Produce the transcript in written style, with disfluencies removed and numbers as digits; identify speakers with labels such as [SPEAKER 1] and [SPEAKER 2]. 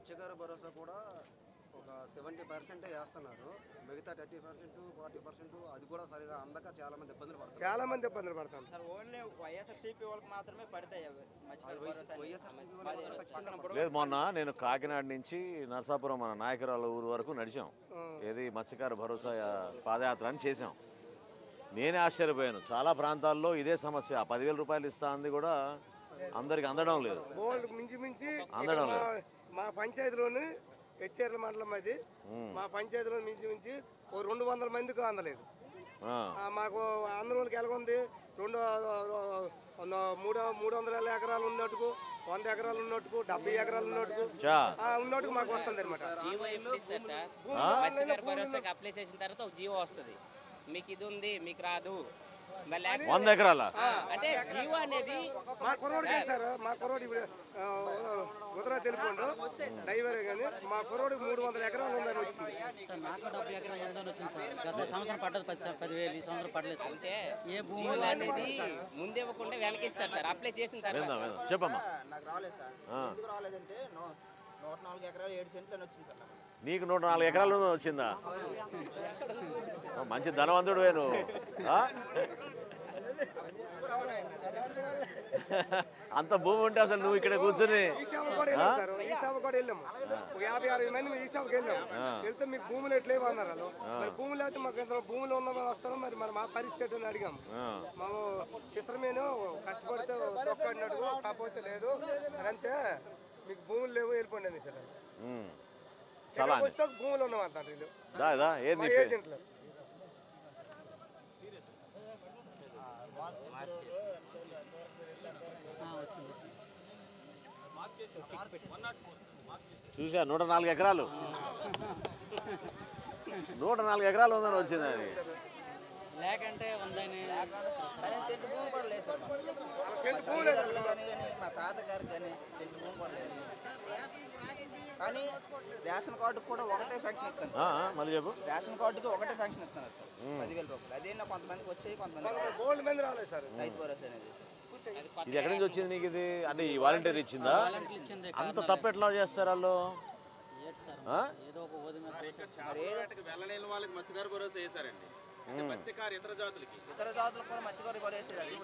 [SPEAKER 1] మత్స్యకార భరోసా కూడా ఒక 70% చేస్తున్నారు. మిగతా 30%, 40% అది కూడా సరిగా అందక చాలా మంది ఇబ్బందులు పడుతున్నారు.
[SPEAKER 2] సార్ ఓన్లీ వైఎస్ఆర్సీపీ వాళ్ళకి మాత్రమే పడతాయి అవి మత్స్యకార భరోసా.
[SPEAKER 3] లేదు, మొన్న నేను కాకినాడ నుంచి నరసాపురం మన నాయకరాల ఊరు వరకు నడిచాం. ఏది మత్స్యకార భరోసా పాదయాత్ర అని చేసాం. నేనే ఆశ్చర్యపోయాను. చాలా ప్రాంతాల్లో ఇదే సమస్య. 10,000 రూపాయలు ఇస్తా అంది కూడా అందరికి అందడం లేదు. అందడం లేదు.
[SPEAKER 4] మా పంచాయతీలోని హెచ్ఆర్ల మండలం అది. మా పంచాయతీలో మించి ఓ 200 మందికి అందలేదు. మాకు ఆంధ్రలోకి ఎలాగుంది, 300 ఎకరాలు ఉన్నట్టుకు, 100 ఎకరాలు ఉన్నట్టుకు, 70 ఎకరాలు ఉన్నట్టుకు మాకు వస్తుంది అనమాట.
[SPEAKER 5] అప్లై చేసిన తర్వాత జీవో వస్తుంది, మీకు ఇది ఉంది మీకు రాదు.
[SPEAKER 3] 100 ఎకరాల
[SPEAKER 5] అంటే జీవో అనేది
[SPEAKER 4] మా కుర్రోడికి సార్, మా కుర్రోడు ఇప్పుడు ఉదరా తెలుపుండు డ్రైవరే కానీ మా కుర్రోడికి 300 ఎకరాలు ఉందని వచ్చింది
[SPEAKER 6] సార్. నాకు 70 ఎకరాలు ఉందని వచ్చింది సార్. గత సంవత్సరం పడ్డది 10,000, ఈ సంవత్సరం పడలేదు సార్.
[SPEAKER 5] అంటే
[SPEAKER 6] ఏ భూములు
[SPEAKER 5] అనేది ముందే ఇవ్వకుండా వెనకిస్తారు సార్ అప్లై చేసిన తర్వాత.
[SPEAKER 3] చెప్పమ్మా.
[SPEAKER 2] నాకు రాలేదు సార్. ఎందుకు రాలేదంటే 104 ఎకరాలు 7 సెంట్లు వచ్చింది సార్.
[SPEAKER 3] నీకు 104 ఎకరాలు వచ్చిందా? మంచి ధనవంతుడు వేను. అంత భూమి ఉంటే అసలు నువ్వు ఇక్కడ కూర్చొని
[SPEAKER 4] ఈ సభ కూడా వెళ్ళాము. 50-60 మంది ఈ సభకి వెళ్ళాము. వెళ్తే మీకు భూములు ఎట్లేవు అన్నారు వాళ్ళు. మరి భూములు అయితే మాకు ఎంత భూములు ఉన్న వస్తాను, మరి మా పరిస్థితి అని అడిగాము. మాకు ఇసరమేను కష్టపడితే తొక్కడినట్టు, కాకపోతే లేదు అంతే, మీకు భూములు లేవు వెళ్ళిపోండి అని సార్.
[SPEAKER 3] చాలా
[SPEAKER 4] వస్తే భూములు ఉన్నామంటారు వీళ్ళు ఏజెంట్లు.
[SPEAKER 3] చూసా 104 ఎకరాలు 104 ఎకరాలు ఉందని వచ్చిందని.
[SPEAKER 6] లేకంటే ఉందని
[SPEAKER 2] సెంటు భూమి కూడా లేదు సార్. మా తాతగారు కానీ సెంటు భూమి కూడా లేదు. కానీ రేషన్ కార్డుకి కూడా ఒకటే ఫ్యాక్షన్ ఇస్తాను.
[SPEAKER 3] మళ్ళీ చెప్పు.
[SPEAKER 2] రేషన్ కార్డుకి ఒకటే ఫ్యాక్షన్ ఇస్తున్నారు సార్, 10,000 రూపాయలు. అదేనా కొంతమందికి వచ్చాయి, కొంతమంది
[SPEAKER 4] గోల్డ్ మంది రాలేదు సార్.
[SPEAKER 2] రైతు భరోసా అనేది
[SPEAKER 3] ఇది ఎక్కడి నుంచి వచ్చింది నీకు? ఇది అంటే ఈ వాలంటీర్ ఇచ్చిందా? అంత తప్పు ఎట్లా చేస్తారు వాళ్ళు?
[SPEAKER 6] ఏదో ఒక
[SPEAKER 7] వెళ్ళలేని వాళ్ళకి మత్స్యకార భరోసా వేశారండి. మత్స్యకార ఇతర జాతులకి
[SPEAKER 2] కూడా మత్స్యకార భరోసా వేసేది.